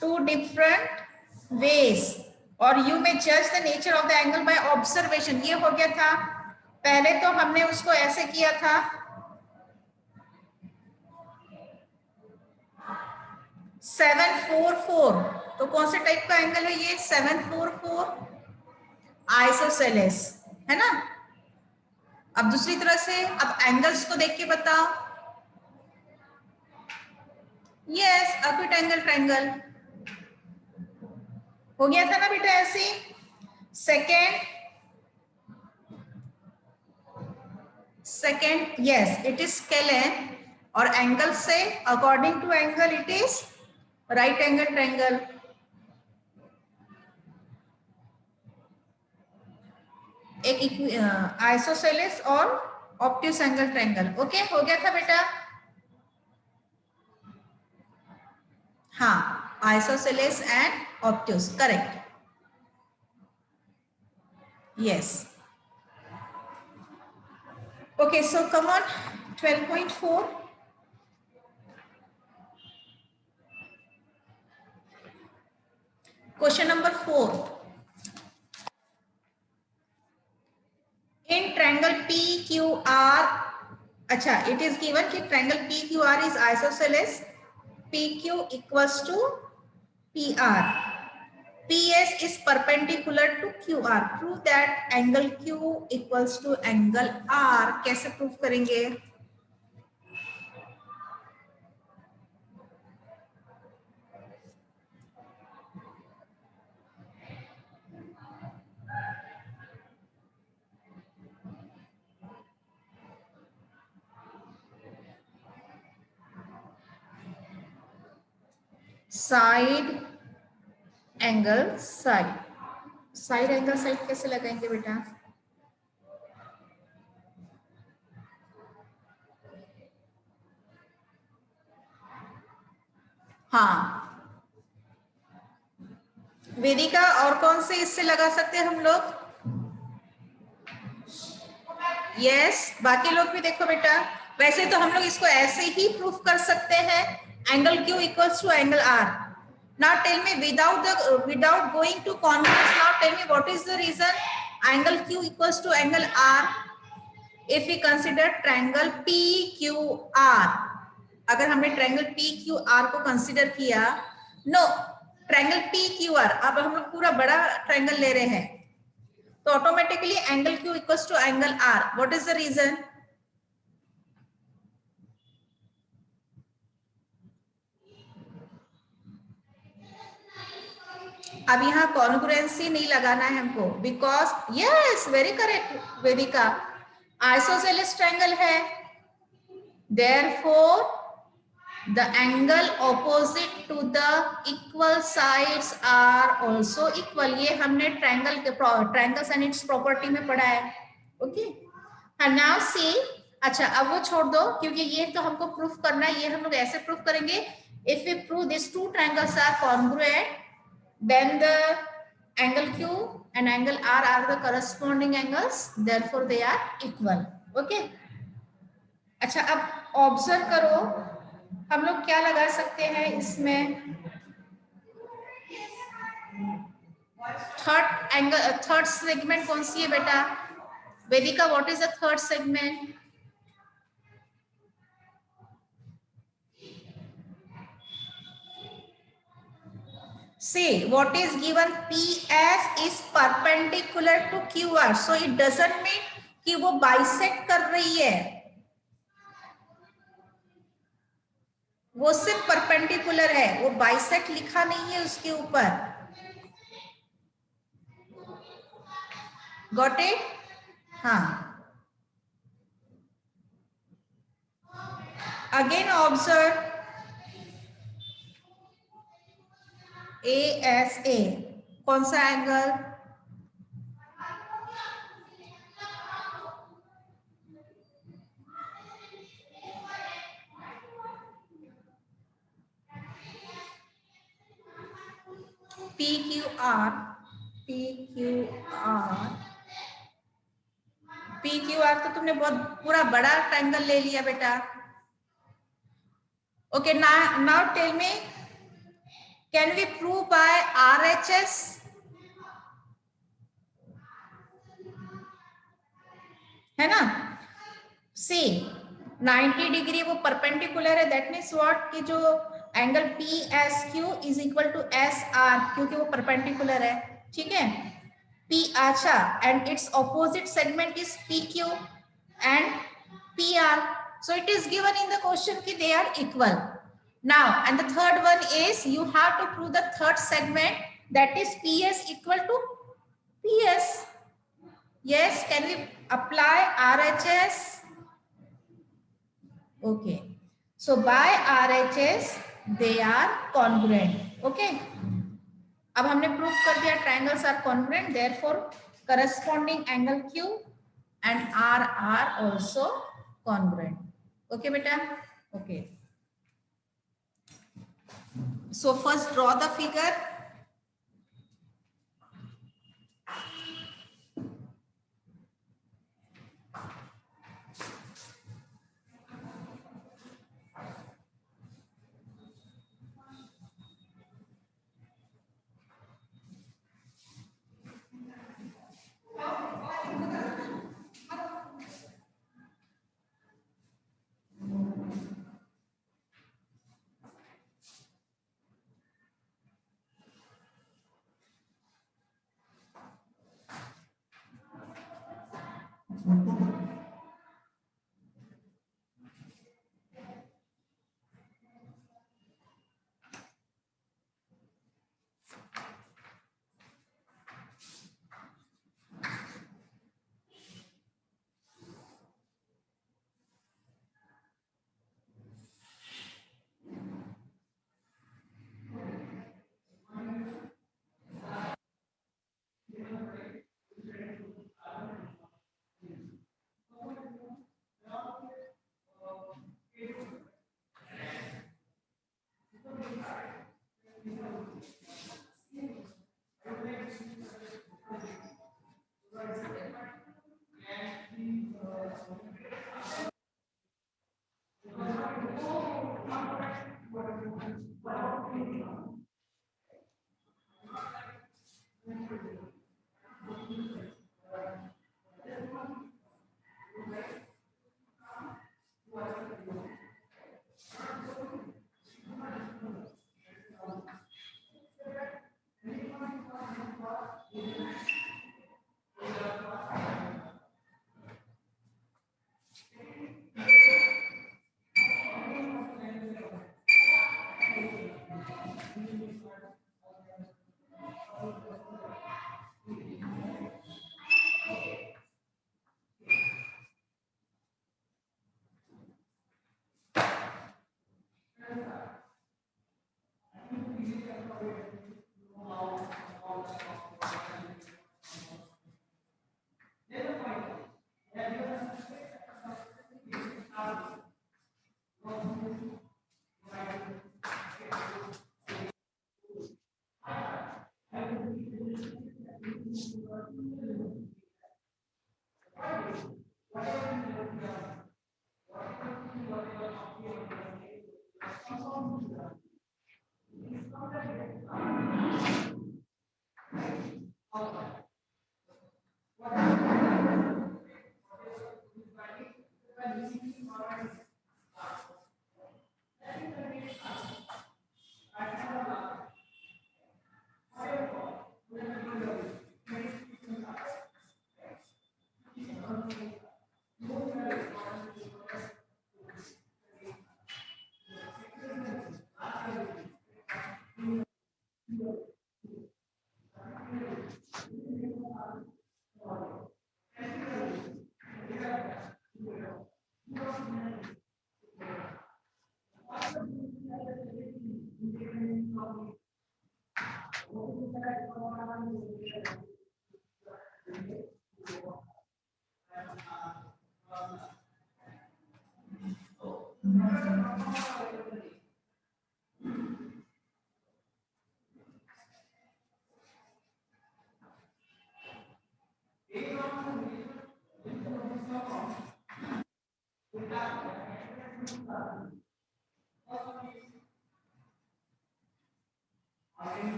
two different ways और you may judge the nature of the angle by observation. ये हो गया था, पहले तो हमने उसको ऐसे किया था, 744, तो कौन से टाइप का एंगल है ये? 744 आइसोसेलेस है ना. अब दूसरी तरह से, अब एंगल्स को देख के बताओ. यस, एक्यूट एंगल ट्रायंगल हो गया था ना बेटा ऐसे. Second yes, it is scalene, और एंगल से according to angle it is right angle triangle. एक आइसोसेलेस और ऑब्ट्यूस एंगल ट्रायंगल. ओके, हो गया था बेटा. हाँ, isosceles and obtuse, correct. Yes. Okay, so come on, 12.4. Question number 4. In triangle PQR, अच्छा, it is given कि triangle PQR is isosceles, PQ equals to PR. PS is perpendicular to QR. Prove that angle Q equals to angle R. कैसे prove करेंगे? Side angle side, side angle side कैसे लगाएंगे बेटा? हाँ, वेदिका और कौन से इससे लगा सकते हैं हम लोग? यस, बाकी लोग भी देखो बेटा. वैसे तो हम लोग इसको ऐसे ही प्रूफ कर सकते हैं, angle Q equals to angle R. Now tell me, without going to congruence, now tell me what is the reason angle Q equals to angle R if we consider triangle PQR. अगर हमने triangle PQR को consider किया, no, triangle PQR, अब हम लोग पूरा बड़ा triangle ले रहे हैं, तो automatically angle Q equals to angle R. What is the reason? अब यहाँ कॉन्ग्रुएंसी नहीं लगाना है हमको, because yes, very correct Vedika, isosceles triangle है, therefore the angle opposite to the equal sides are also equal. ये हमने ट्रायंगल्स एंड इट्स प्रॉपर्टी में पढ़ा है. Okay, now see. अच्छा, अब वो छोड़ दो, क्योंकि ये तो हमको प्रूफ करना है, ये हम लोग ऐसे प्रूफ करेंगे. If we prove this two triangles are congruent, then the angle Q and angle R are the corresponding angles, therefore they are equal. Okay. अच्छा, अब ऑब्जर्व करो, हम लोग क्या लगा सकते हैं इसमें? थर्ड सेगमेंट कौन सी है बेटा? Vedika, what is the third segment? See, what is given? PS is perpendicular to QR, so it doesn't mean कि वो बाइसेक्ट कर रही है, वो सिर्फ परपेंडिकुलर है, वो बाइसेक्ट लिखा नहीं है उसके ऊपर. Got it? हाँ. अगेन ऑब्जर्व ASA, कौन सा एंगल? PQR. तो तुमने बहुत पूरा बड़ा ट्रायंगल ले लिया बेटा. Okay, now tell me, Can we prove by RHS? है ना? सी 90 डिग्री वो परपेंडिकुलर है, दैट मीन्स व्हाट कि जो angle P S Q is equal to S R, क्योंकि वो परपेंडिकुलर है, ठीक है। पी अच्छा, and it's opposite segment is P Q and P R, so it is given in the question ki they are equal. Now and the third one is you have to prove the third segment, that is ps equal to ps. Yes, can we apply RHS? Okay, so by RHS they are congruent. Okay, अब हमने prove कर दिया triangles are congruent, therefore corresponding angle Q and R are also congruent. Okay बेटा? Okay, so first draw the figure.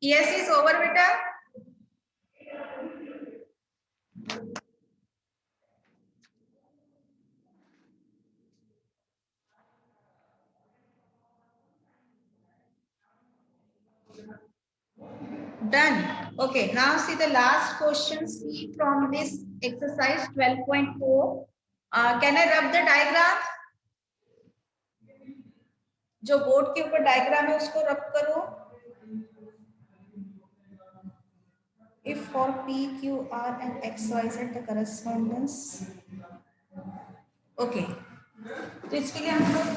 Yes is over, beta. Done. Okay, now see the last question C from this exercise 12.4. Can I rub the diagram? जो board के ऊपर diagram है उसको रब करो. If for P, Q, R and X, Y, Z the correspondence. Okay. तो इसके लिए हम लोग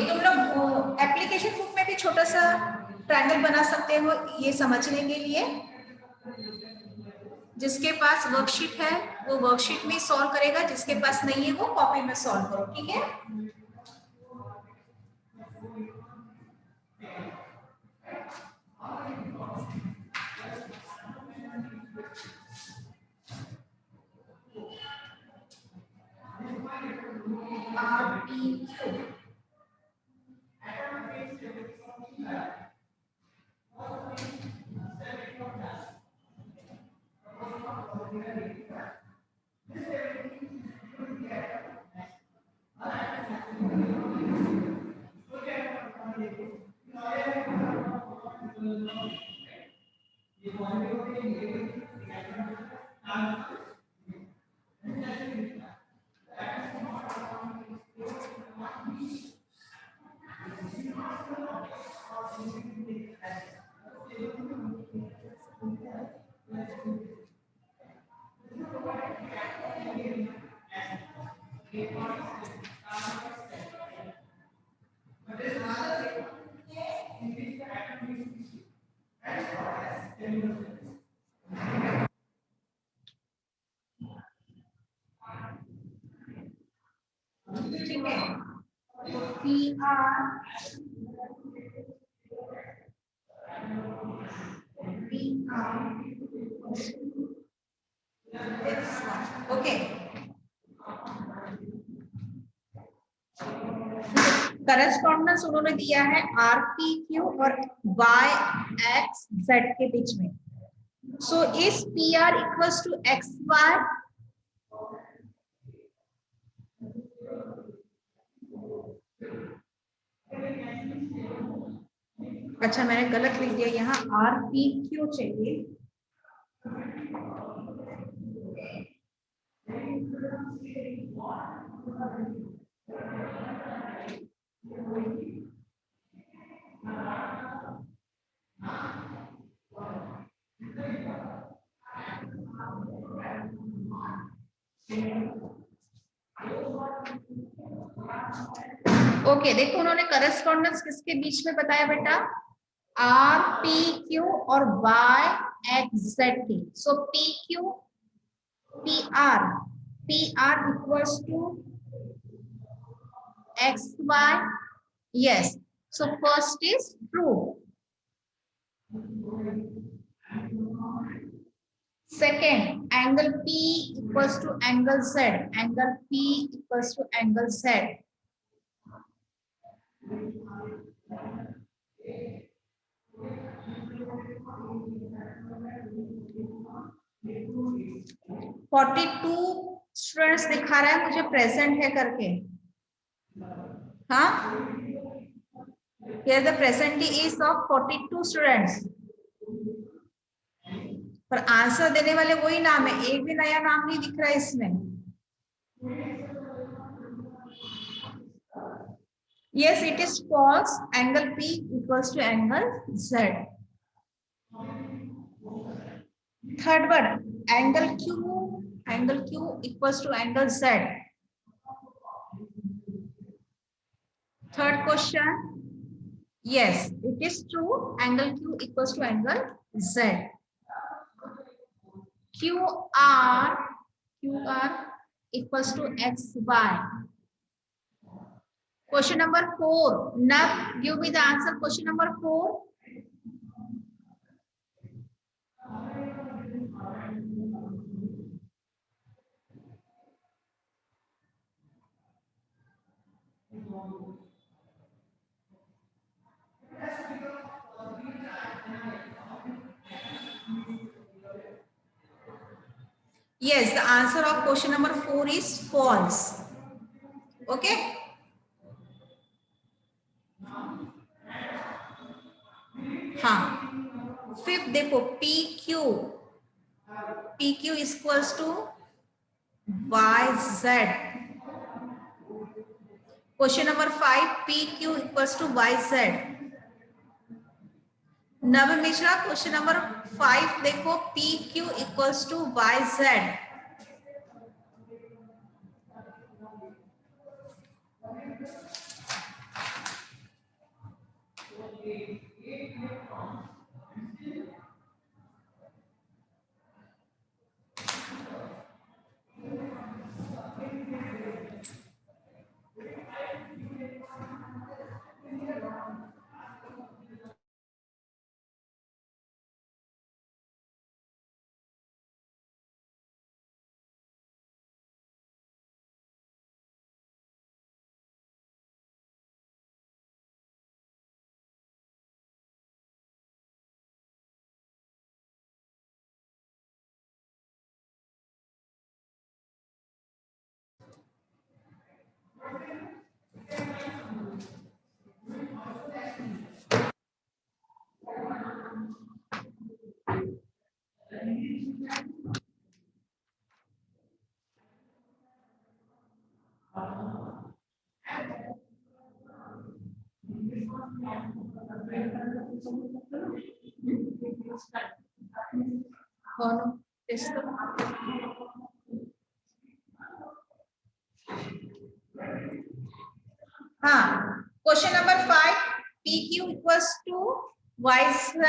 तुम लोग एप्लीकेशन बुक में भी छोटा सा ट्रायंगल बना सकते हो ये समझने के लिए. जिसके पास वर्कशीट है वो वर्कशीट में सॉल्व करेगा, जिसके पास नहीं है वो कॉपी में सॉल्व करो. ठीक है. ठीक है, पी आर ओके, करस्पॉन्डेंस उन्होंने दिया है आर पी क्यू और वाई एक्स जेड के बीच में। सो इस P R equals to X Y, अच्छा मैंने गलत लिख दिया, यहाँ आर पी क्यू चाहिए। ओके देखो उन्होंने करस्पॉन्डेंस किसके बीच में बताया बेटा, आर पी क्यू और वाई एक्स जेड की। So P Q P R equals to X Y, yes, so first is true. Second, angle P equals to angle Z. Angle P equals to angle Z. Forty two students दिखा रहा है मुझे present है करके। हाँ, here the presently is of 42 students, पर answer देने वाले वही नाम है, एक भी नया नाम नहीं दिख रहा है इसमें। Yes, it is false. Angle P equals to angle Z. Third one, angle Q equals to angle Z. Third question, yes, it is true. Angle Q equals to angle Z. QR equals to XY. Question number 4. Now give me the answer. Question number 4. Yes, the answer of question number 4 is false. Okay. हाँ, fifth देखो PQ equals to YZ. Question number 5 PQ equals to YZ. Nav Mishra question number 5 देखो PQ equals to YZ. हाँ, question number 5, PQ equals to y z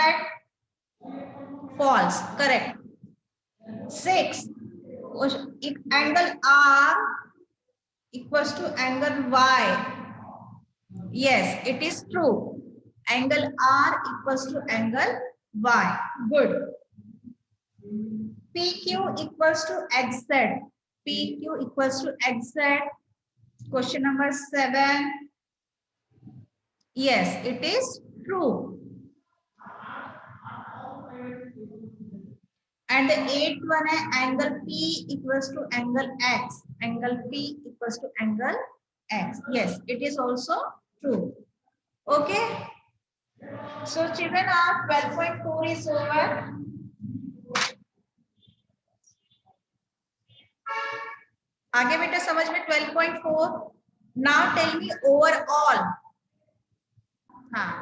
false, correct. 6, angle R equals to angle Y. Yes, it is true. Angle R equals to angle Y. Good. PQ equals to XZ. PQ equals to XZ. Question number 7. Yes, it is true. And the 8th one is angle P equals to angle X. Angle P equals to angle X. Yes, it is also true. Okay. So children, our 12.4 is over. आगे बेटा समझ में 12.4. Now tell me overall. हाँ.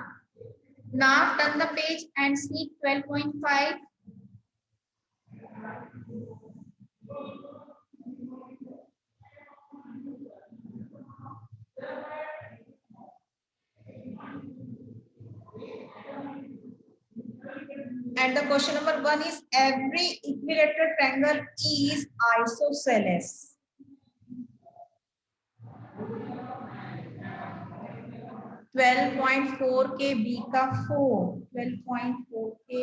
Now turn the page and see 12.5. And the question number 1 is every equilateral triangle is isosceles. 12.4 के B का 4, 12.4 के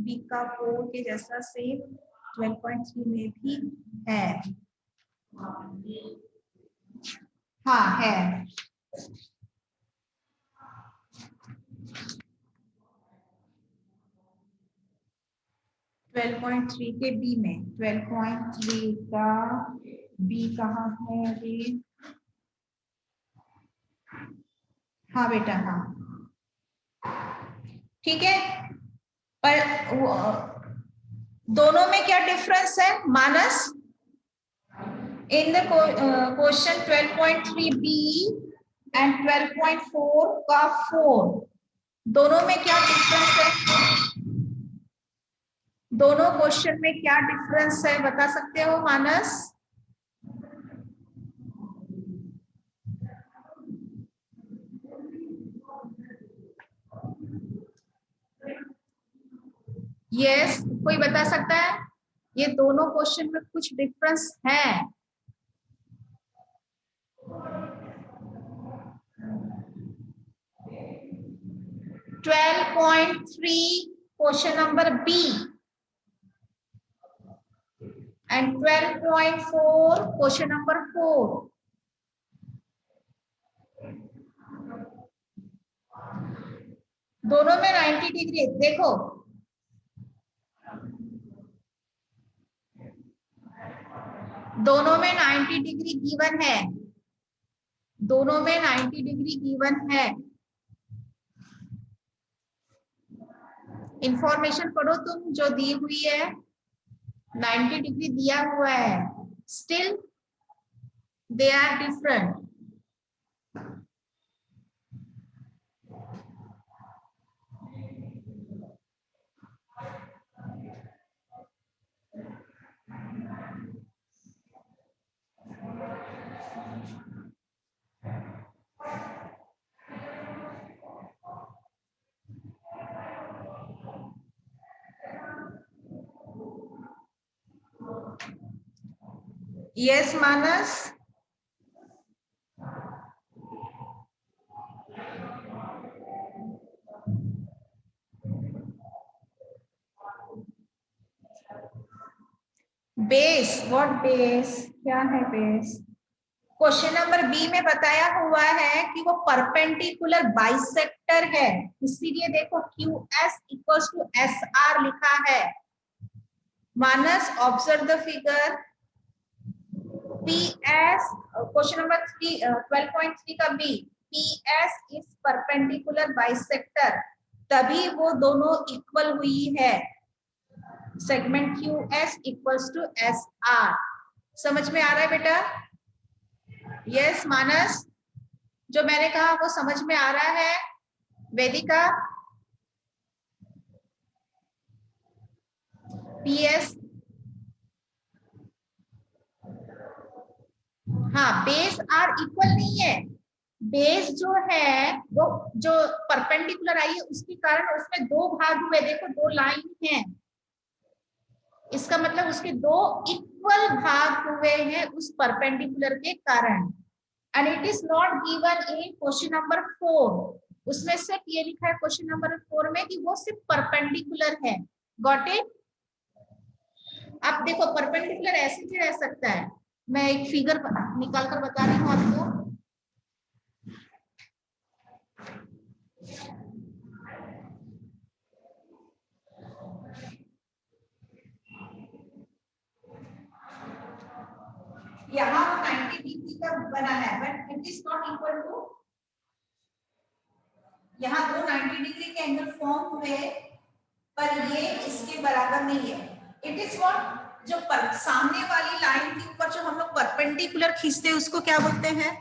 B का 4 के जैसा सेम 12.3 में भी है. हाँ है. 12.3 के B में 12.3 का B कहाँ है अभी? हाँ बेटा हाँ. ठीक है, पर दोनों में क्या डिफरेंस है Manas? In the question 12.3b and 12.4 का 4, दोनों में क्या डिफरेंस है? दोनों क्वेश्चन में क्या डिफरेंस है बता सकते हो मानस? यस, कोई बता सकता है? ये दोनों क्वेश्चन में कुछ डिफरेंस है. Twelve point three question number B and 12.4 question number 4. दोनों में 90 डिग्री देखो. दोनों में 90 डिग्री गिवन है. दोनों में 90 डिग्री गिवन है. इंफॉर्मेशन पढ़ो तुम जो दी हुई है. 90 डिग्री दिया हुआ है. Still they are different. Yes Manas. Base, what base? क्या है बेस? क्वेश्चन नंबर बी में बताया हुआ है कि वो परपेंडिकुलर बाइसेक्टर है, इसीलिए देखो QS इक्वल्स टू SR लिखा है. Manas observe the figure. PS question number 12.3 का B, PS is perpendicular bisector, तभी वो दोनों इक्वल हुई है. Segment QS equals to SR. समझ में आ रहा है बेटा? यस मानस. जो मैंने कहा वो समझ में आ रहा है वेदिका? पीएस, हाँ, बेस आर इक्वल नहीं है। बेस जो है वो जो परपेंडिकुलर आई है उसके कारण उसमें दो भाग हुए, देखो दो लाइन है, इसका मतलब उसके दो इक्वल भाग हुए हैं उस परपेंडिकुलर के कारण। And it is not given in question number 4। उसमें सिर्फ ये लिखा है क्वेश्चन नंबर 4 में कि वो सिर्फ परपेंडिकुलर है। Got it? अब देखो परपेंडिकुलर ऐसे भी रह सकता है, मैं एक फिगर निकाल कर बता रही हूँ आपको। यहाँ 90 डिग्री का बना है but it is not equal to, यहाँ दो 90 डिग्री के एंगल फॉर्म हुए पर ये इसके बराबर नहीं है। इट इज व्हाट, जो सामने वाली लाइन के ऊपर जो हम लोग परपेंडिकुलर खींचते हैं उसको क्या बोलते हैं?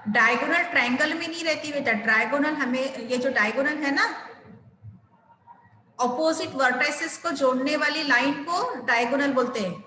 डायगोनल ट्रायंगल में नहीं रहती बेटा, डायगोनल हमें ये जो डायगोनल है ना, ऑपोजिट वर्टाइसेस को जोड़ने वाली लाइन को डायगोनल बोलते हैं।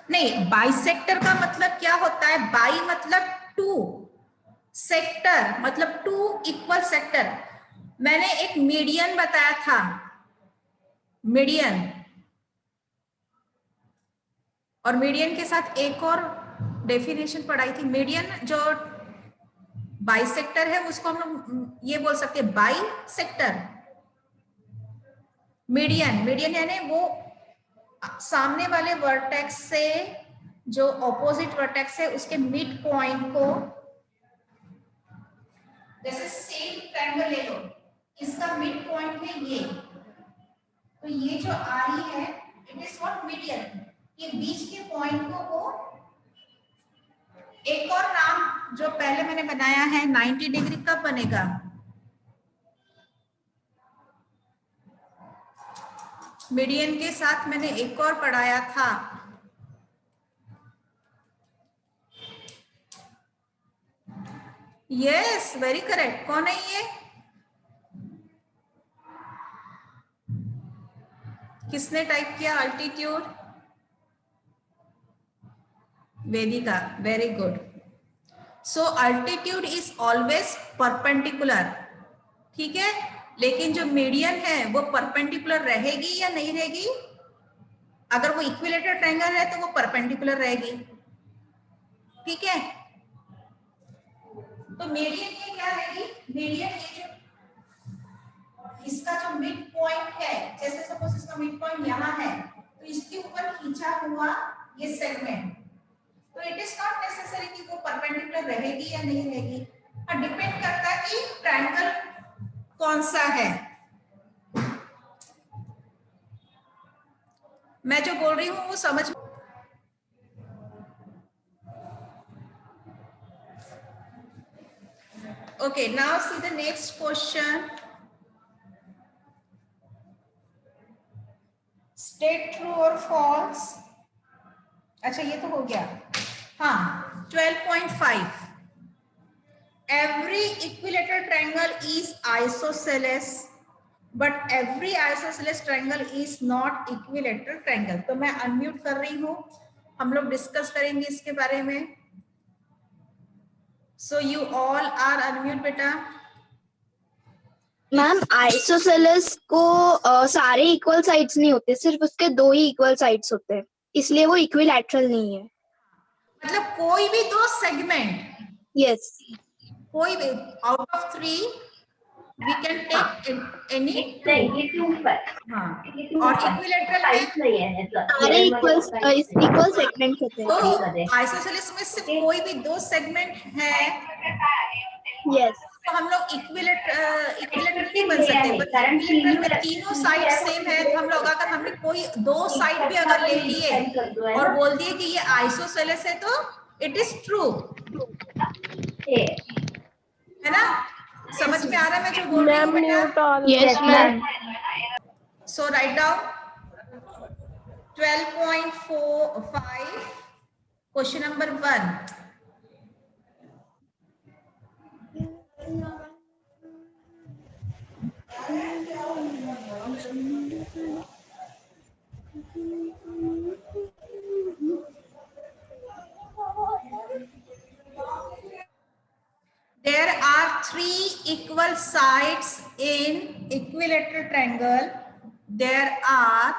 नहीं, बाइसेक्टर का मतलब क्या होता है? बाई मतलब टू, सेक्टर मतलब टू इक्वल सेक्टर। मैंने एक मीडियन बताया था, मीडियन, और मीडियन के साथ एक और डेफिनेशन पढ़ाई थी। मीडियन जो बाइसेक्टर है उसको हम लोग ये बोल सकते हैं बाई सेक्टर। मीडियन, मीडियन यानी वो सामने वाले वर्टेक्स से जो ऑपोजिट वर्टेक्स है उसके मिड पॉइंट को, जैसे सेम ट्रायंगल ले लो, इसका मिड पॉइंट है ये, तो ये जो आई है इट इज व्हाट, मीडियन। ये बीच के पॉइंट को वो, एक और नाम जो पहले मैंने बनाया है 90 डिग्री कब बनेगा? मीडियन के साथ मैंने एक और पढ़ाया था, यस वेरी करेक्ट। कौन है ये? किसने टाइप किया altitude? Vedika, very good. So altitude is always perpendicular, ठीक है, लेकिन जो मीडियन है वो परपेंडिकुलर रहेगी या नहीं रहेगी? अगर वो इक्विलेटरल ट्रायंगल है तो वो परपेंडिकुलर रहेगी, ठीक है। तो मीडियन ये क्या रहेगी? मीडियन ये जो इसका जो मिड पॉइंट है, जैसे सपोज इसका मिड पॉइंट यहाँ है तो इसके ऊपर खींचा हुआ ये सेगमेंट, तो इट इज नॉट नेसेसरी कि वो परपेंडिकुलर रहेगी या नहीं रहेगी, डिपेंड करता है कि ट्रायंगल कौन सा है। मैं जो बोल रही हूँ वो समझ, okay. Now see the next question, state true और फॉल्स। अच्छा ये तो हो गया, हाँ 12.5, every equilateral triangle is isosceles but every isosceles triangle is not equilateral triangle। तो मैं अनम्यूट कर रही हूँ, हम लोग डिस्कस करेंगे इसके बारे में। So you all are unmute बेटा। मैम आइसोसेलेस को सारे इक्वल साइड्स नहीं होते, सिर्फ उसके दो ही इक्वल साइड्स होते हैं, इसलिए वो इक्विलैटरल नहीं है। मतलब कोई भी दो सेगमेंट, Yes. कोई भी out of 3 we can take any 2। हाँ, और इक्विलेटरल में सारे इक्वल सेगमेंट होते हैं। तो आइसोसेलेस में सिर्फ कोई भी दो सेगमेंट है Yes. तो हम लोग इक्विलेटरल नहीं बन सकते। बट इक्विलेटरल में तीनों साइड सेम है तो हम लोग अगर हमने कोई दो साइड भी अगर ले लिए और बोल दिए कि ये आइसोसेलेस है तो इट इज ट्रू, है ना? समझ में आ रहा है मैं जो बोल रही हूँ बेटा? Yes, ma'am. So write down 12.45 question number 1। There are 3 equal sides in equilateral triangle. There are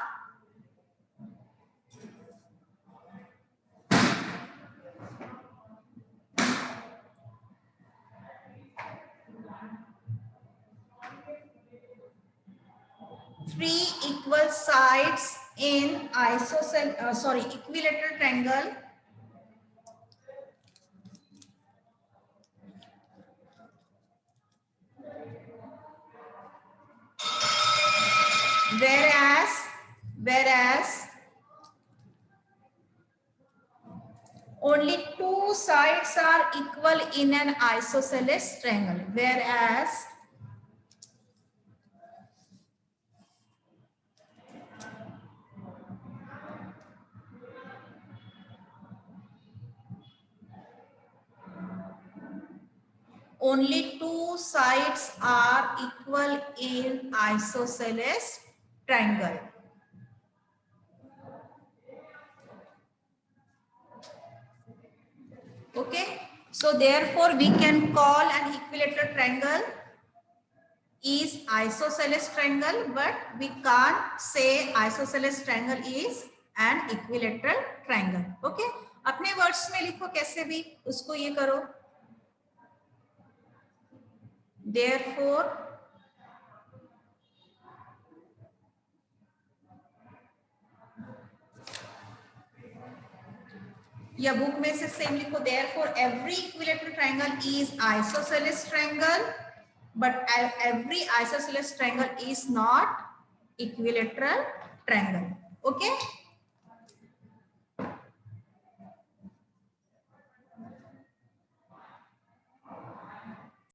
three equal sides in equilateral triangle. Whereas only 2 sides are equal in an isosceles triangle. Whereas only 2 sides are equal in isosceles triangle. Okay, so therefore we can call an equilateral triangle is isosceles triangle, but we can't say isosceles triangle is an equilateral triangle. Okay, अपने words में लिखो कैसे भी उसको ये करो। Therefore या book में से सेम लिखो। Therefore every equilateral triangle is isosceles triangle, but every isosceles triangle is not equilateral triangle. Okay.